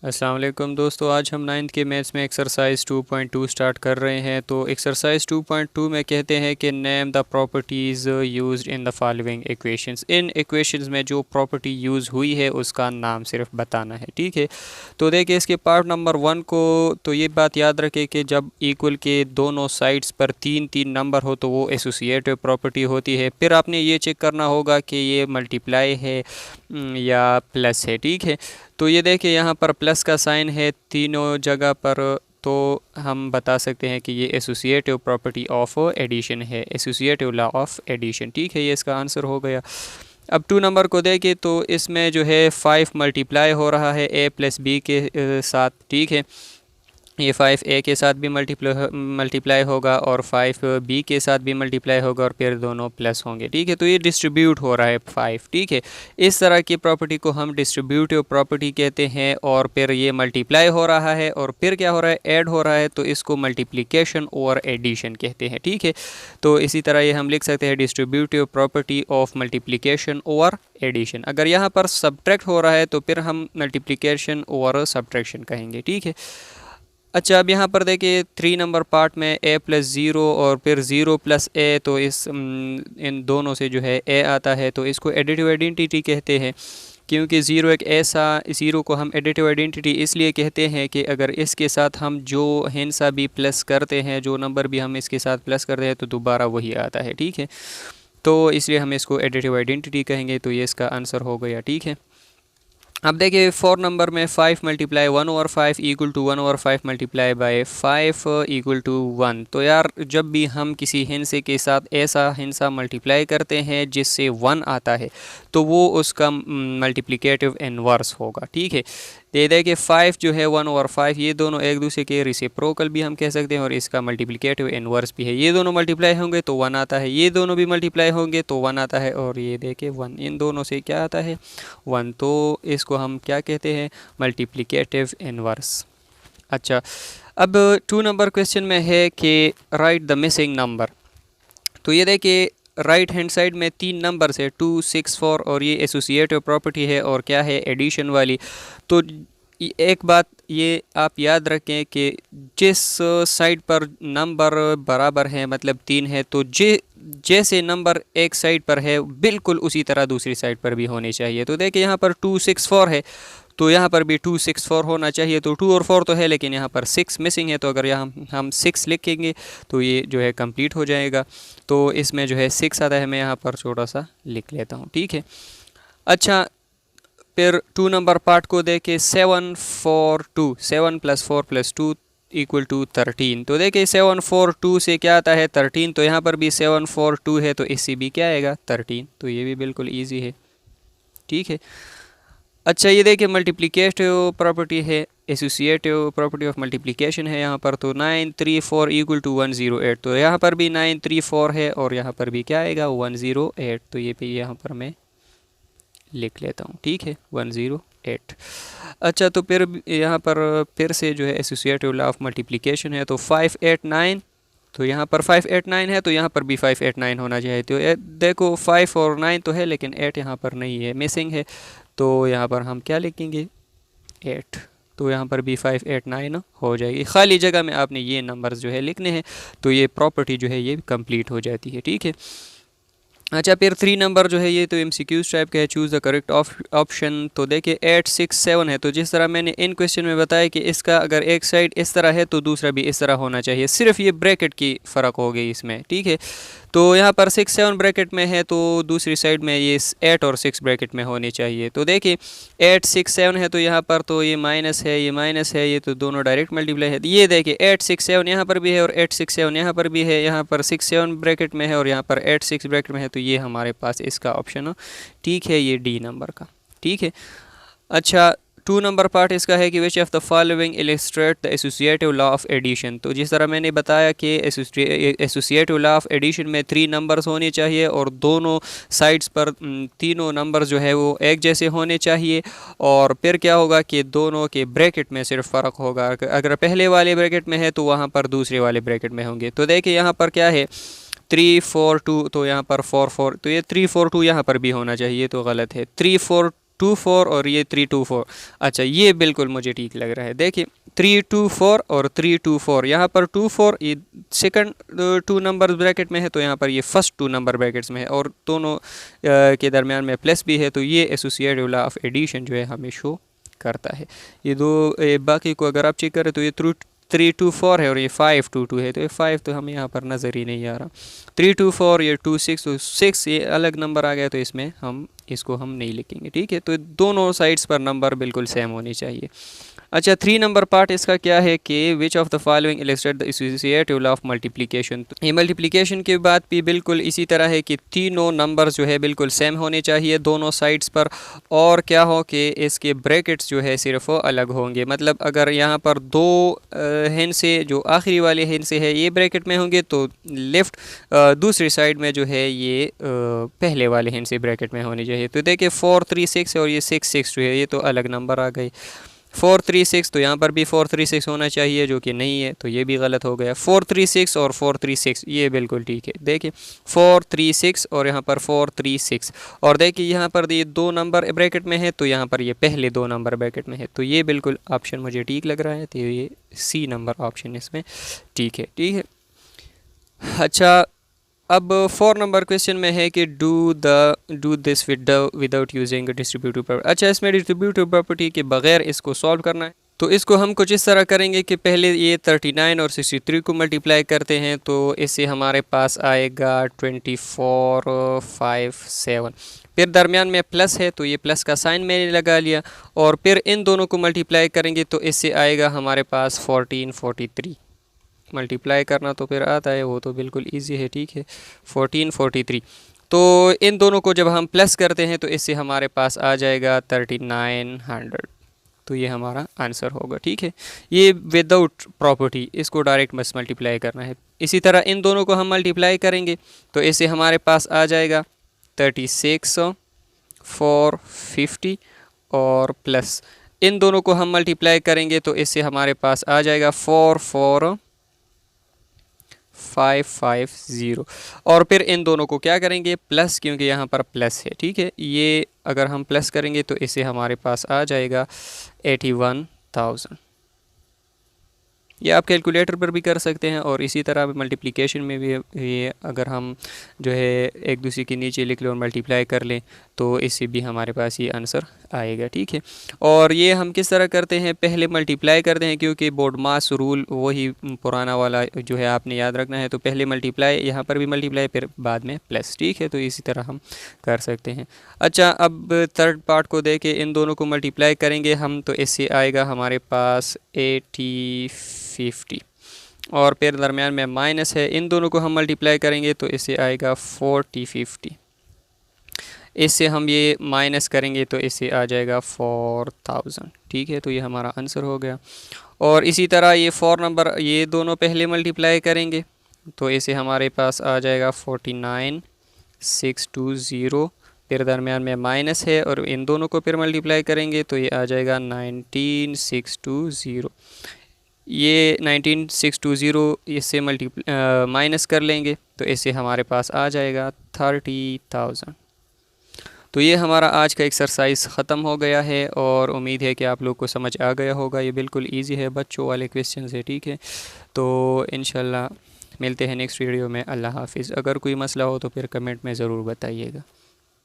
अस्सलाम वालेकुम दोस्तों, आज हम नाइन्थ के मैथ्स में एक्सरसाइज 2.2 स्टार्ट कर रहे हैं। तो एक्सरसाइज 2.2 में कहते हैं कि name the properties used in the following equations. In equations में जो प्रॉपर्टी यूज़ हुई है उसका नाम सिर्फ बताना है, ठीक है। तो देखिए इसके पार्ट नंबर 1 को, तो ये बात याद रखें कि जब इक्वल के दोनों साइड्स पर तीन तीन नंबर हो तो वो एसोसिएटिव प्रॉपर्टी होती है। फिर आपने ये चेक करना होगा कि ये मल्टीप्लाई है या प्लस है, ठीक है। तो ये देखिए यहाँ पर प्लस का साइन है तीनों जगह पर, तो हम बता सकते हैं कि ये एसोसिएटिव प्रॉपर्टी ऑफ एडिशन है, एसोसिएटिव लॉ ऑफ एडिशन, ठीक है। ये इसका आंसर हो गया। अब 2 नंबर को देखें तो इसमें जो है 5 मल्टीप्लाई हो रहा है ए प्लस बी के साथ, ठीक है। ये 5 ए के साथ भी मल्टीप्लाई होगा और 5 बी के साथ भी मल्टीप्लाई होगा और फिर दोनों प्लस होंगे, ठीक है। तो ये डिस्ट्रीब्यूट हो रहा है 5, ठीक है। इस तरह की प्रॉपर्टी को हम डिस्ट्रीब्यूटिव प्रॉपर्टी कहते हैं। और फिर ये मल्टीप्लाई हो रहा है और फिर क्या हो रहा है, ऐड हो रहा है, तो इसको मल्टीप्लिकेशन और एडिशन कहते हैं, ठीक है। तो इसी तरह ये हम लिख सकते हैं डिस्ट्रीब्यूटिव प्रॉपर्टी ऑफ मल्टीप्लिकेशन और एडिशन। अगर यहाँ पर सब्ट्रैक्ट हो रहा है तो फिर हम मल्टीप्लिकेशन और सब्ट्रैक्शन कहेंगे, ठीक है। अच्छा, अब यहाँ पर देखिए 3 नंबर पार्ट में ए प्लस ज़ीरो और फिर ज़ीरो प्लस ए, तो इन दोनों से जो है ए आता है, तो इसको एडिटिव आइडेंटिटी कहते हैं। क्योंकि ज़ीरो एक ऐसा, ज़ीरो को हम एडिटिव आइडेंटिटी इसलिए कहते हैं कि अगर इसके साथ हम जो हिंसा भी प्लस करते हैं, जो नंबर भी हम इसके साथ प्लस करते हैं, तो दोबारा वही आता है, ठीक है। तो इसलिए हम इसको एडिटिव आइडेंटिटी कहेंगे। तो ये इसका आंसर हो गया, ठीक है। अब देखिए 4 नंबर में 5 multiply 1/5 equal to 1/5 multiply by 5 equal to 1। तो यार जब भी हम किसी हिंसे के साथ ऐसा हिंसा मल्टीप्लाई करते हैं जिससे 1 आता है तो वो उसका मल्टीप्लिकेटिव इनवर्स होगा, ठीक है। ये देखिए 5 जो है 1/5, ये दोनों एक दूसरे के रेसिप्रोकल भी हम कह सकते हैं और इसका मल्टीप्लिकेटिव इनवर्स भी है। ये दोनों मल्टीप्लाई होंगे तो 1 आता है, ये दोनों भी मल्टीप्लाई होंगे तो 1 आता है, और ये देखिए 1, इन दोनों से क्या आता है, 1। तो इसको हम क्या कहते हैं, मल्टीप्लिकेटिव इनवर्स। अच्छा, अब 2 नंबर क्वेश्चन में है कि राइट द मिसिंग नंबर। तो ये देखिए राइट हैंड साइड में 3 नंबर्स है 2, 6, 4, और ये एसोसिएटिव प्रॉपर्टी है और क्या है, एडिशन वाली। तो एक बात ये आप याद रखें कि जिस साइड पर नंबर बराबर है मतलब 3 है, तो जैसे नंबर एक साइड पर है बिल्कुल उसी तरह दूसरी साइड पर भी होने चाहिए। तो देखिए यहाँ पर 2, 6, 4 है, तो यहाँ पर भी 2, 6, 4 होना चाहिए। तो 2 और 4 तो है, लेकिन यहाँ पर 6 मिसिंग है, तो अगर यहाँ हम 6 लिखेंगे तो ये जो है कंप्लीट हो जाएगा। तो इसमें जो है 6 आता है, मैं यहाँ पर छोटा सा लिख लेता हूँ, ठीक है। अच्छा, फिर 2 नंबर पार्ट को देखें 7, 4, 2, 7 + 4 + 2 इक्वल टू 13। तो देखिए 7, 4, 2 से क्या आता है, 13। तो यहाँ पर भी 7, 4, 2 है, तो इससे भी क्या आएगा, 13। तो ये भी बिल्कुल ईजी है, ठीक है। अच्छा, ये देखिए मल्टीप्लिकेटिव प्रॉपर्टी है, एसोसिएटिव प्रॉपर्टी ऑफ मल्टीप्लिकेशन है यहाँ पर। तो 9, 3, 4 इक्वल टू 108। तो यहाँ पर भी 9, 3, 4 है और यहाँ पर भी क्या आएगा, 108। तो ये भी यहाँ पर मैं लिख लेता हूँ, ठीक है, 108। अच्छा, तो फिर यहाँ पर फिर से जो है एसोसिएटिव लॉ ऑफ मल्टीप्लिकेशन है। तो 5, 8, 9, तो यहाँ पर 5, 8, 9 है, तो यहाँ पर भी 5, 8, 9 होना चाहिए। तो देखो 5 और 9 तो है, लेकिन 8 यहाँ पर नहीं है, मिसिंग है। तो यहाँ पर हम क्या लिखेंगे, 8। तो यहाँ पर भी 5, 8, 9 हो जाएगी। खाली जगह में आपने ये नंबर्स जो है लिखने हैं, तो ये प्रॉपर्टी जो है ये कंप्लीट हो जाती है, ठीक है। अच्छा, फिर 3 नंबर जो है ये तो MCQs टाइप का है, चूज़ द करेक्ट ऑप्शन। तो देखिए 8, 6, 7 है, तो जिस तरह मैंने इन क्वेश्चन में बताया कि इसका अगर एक साइड इस तरह है तो दूसरा भी इस तरह होना चाहिए, सिर्फ ये ब्रैकेट की फ़र्क हो गई इसमें, ठीक है। तो यहाँ पर 6, 7 ब्रैकेट में है, तो दूसरी साइड में ये 8 और 6 ब्रैकेट में होनी चाहिए। तो देखिए 8, 6, 7 है, तो यहाँ पर तो ये माइनस है, ये माइनस है, ये तो दोनों डायरेक्ट मल्टीप्लाई है। ये देखिए 8, 6, 7 यहाँ पर भी है और 8, 6, 7 यहाँ पर भी है। यहाँ पर 6, 7 ब्रैकेट में है और यहाँ पर 8, 6 ब्रैकेट में है, तो ये हमारे पास इसका ऑप्शन ठीक है, ये डी नंबर का, ठीक है। अच्छा, 2 नंबर पार्ट इसका है कि which of the following illustrate the associative law of addition. तो जिस तरह मैंने बताया कि एसोसिएटिव लॉ ऑफ एडिशन में 3 नंबर्स होने चाहिए और दोनों साइड्स पर तीनों नंबर जो है वो एक जैसे होने चाहिए। और फिर क्या होगा कि दोनों के ब्रैकेट में सिर्फ फ़र्क होगा, अगर पहले वाले ब्रैकेट में है तो वहाँ पर दूसरे वाले ब्रैकेट में होंगे। तो देखिए यहाँ पर क्या है, 3, 4, 2, तो यहाँ पर 4, 4, तो ये 3, 4, 2 यहाँ पर भी होना चाहिए, तो गलत है। 3, 4, 324 और ये 324। अच्छा, ये बिल्कुल मुझे ठीक लग रहा है। देखिए 324 और 324, यहाँ पर 24 ये सेकंड 2 नंबर ब्रैकेट में है, तो यहाँ पर ये फर्स्ट 2 नंबर ब्रैकेट्स में है, और दोनों के दरमियान में प्लस भी है, तो ये एसोसिएटिव लॉ ऑफ एडिशन जो है हमें शो करता है। ये दो बाकी को अगर आप चेक करें तो ये 324 है और ये 522 है, तो ये 5 तो हमें यहाँ पर नज़र ही नहीं आ रहा। 324 ये 26, तो 6 ये अलग नंबर आ गया, तो इसमें हम इसको हम नहीं लिखेंगे, ठीक है। तो दोनों साइड्स पर नंबर बिल्कुल सेम होनी चाहिए। अच्छा, 3 नंबर पार्ट इसका क्या है कि which of the following illustrate the associative law of multiplication. तो ये मल्टीप्लिकेशन की बात भी बिल्कुल इसी तरह है कि तीनों नंबर जो है बिल्कुल सेम होने चाहिए दोनों साइड्स पर, और क्या हो कि इसके ब्रैकेट्स जो है सिर्फ अलग होंगे। मतलब अगर यहाँ पर 2 हिस्से जो आखिरी वाले हिस्से है ये ब्रैकेट में होंगे, तो लेफ़्ट दूसरी साइड में जो है ये पहले वाले हिस्से ब्रैकेट में होने चाहिए। तो देखिए 436 और ये 66 जो है ये तो अलग नंबर आ गए। 436 तो यहाँ पर भी 436 होना चाहिए, जो कि नहीं है, तो ये भी गलत हो गया। 436 और 436 ये बिल्कुल ठीक है। देखिए 436 और यहाँ पर 436, और देखिए यहाँ पर ये 2 नंबर ब्रैकेट में है, तो यहाँ पर ये पहले 2 नंबर ब्रैकेट में है, तो ये बिल्कुल ऑप्शन मुझे ठीक लग रहा है। तो ये सी नंबर ऑप्शन इसमें ठीक है, ठीक है। अच्छा, अब 4 नंबर क्वेश्चन में है कि do this without using distributive property. अच्छा, इसमें डिस्ट्रीब्यूटिव प्रॉपर्टी के बगैर इसको सॉल्व करना है, तो इसको हम कुछ इस तरह करेंगे कि पहले ये 39 और 63 को मल्टीप्लाई करते हैं, तो इससे हमारे पास आएगा 2457। फिर दरमियान में प्लस है, तो ये प्लस का साइन मैंने लगा लिया, और फिर इन दोनों को मल्टीप्लाई करेंगे तो इससे आएगा हमारे पास 1443। मल्टीप्लाई करना तो फिर आता है, वो तो बिल्कुल इजी है, ठीक है। 1443, तो इन दोनों को जब हम प्लस करते हैं तो इससे हमारे पास आ जाएगा 3900, तो ये हमारा आंसर होगा, ठीक है। ये विदाउट प्रॉपर्टी, इसको डायरेक्ट बस मल्टीप्लाई करना है। इसी तरह इन दोनों को हम मल्टीप्लाई करेंगे तो इससे हमारे पास आ जाएगा 36,450, और प्लस इन दोनों को हम मल्टीप्लाई करेंगे तो इससे हमारे पास आ जाएगा 44,550, और फिर इन दोनों को क्या करेंगे प्लस, क्योंकि यहाँ पर प्लस है, ठीक है। ये अगर हम प्लस करेंगे तो इससे हमारे पास आ जाएगा 81,000। ये आप कैलकुलेटर पर भी कर सकते हैं, और इसी तरह मल्टीप्लिकेशन में भी ये अगर हम जो है एक दूसरे के नीचे लिख लें और मल्टीप्लाई कर लें तो इससे भी हमारे पास ये आंसर आएगा, ठीक है। और ये हम किस तरह करते हैं, पहले मल्टीप्लाई करते हैं, क्योंकि बोर्ड मास रूल वही पुराना वाला जो है आपने याद रखना है। तो पहले मल्टीप्लाई, यहाँ पर भी मल्टीप्लाई, फिर बाद में प्लस, ठीक है। तो इसी तरह हम कर सकते हैं। अच्छा, अब थर्ड पार्ट को देखें, इन दोनों को मल्टीप्लाई करेंगे हम तो इससे आएगा हमारे पास 8050, और फिर दरमियान में माइनस है, इन दोनों को हम मल्टीप्लाई करेंगे तो इससे आएगा 4050। इससे हम ये माइनस करेंगे तो इससे आ जाएगा 4000, ठीक है। तो ये हमारा आंसर हो गया। और इसी तरह ये 4 नंबर, ये दोनों पहले मल्टीप्लाई करेंगे तो इसे हमारे पास आ जाएगा 49620, फिर दरमियान में माइनस है, और इन दोनों को फिर मल्टीप्लाई करेंगे तो ये आ जाएगा 19620। ये 19620 इससे माइनस कर लेंगे तो इससे हमारे पास आ जाएगा 30,000। तो ये हमारा आज का एक्सरसाइज ख़त्म हो गया है, और उम्मीद है कि आप लोग को समझ आ गया होगा। ये बिल्कुल इजी है, बच्चों वाले क्वेश्चन है, ठीक है। तो इंशाल्लाह मिलते हैं नेक्स्ट वीडियो में। अल्लाह हाफिज़। अगर कोई मसला हो तो फिर कमेंट में ज़रूर बताइएगा।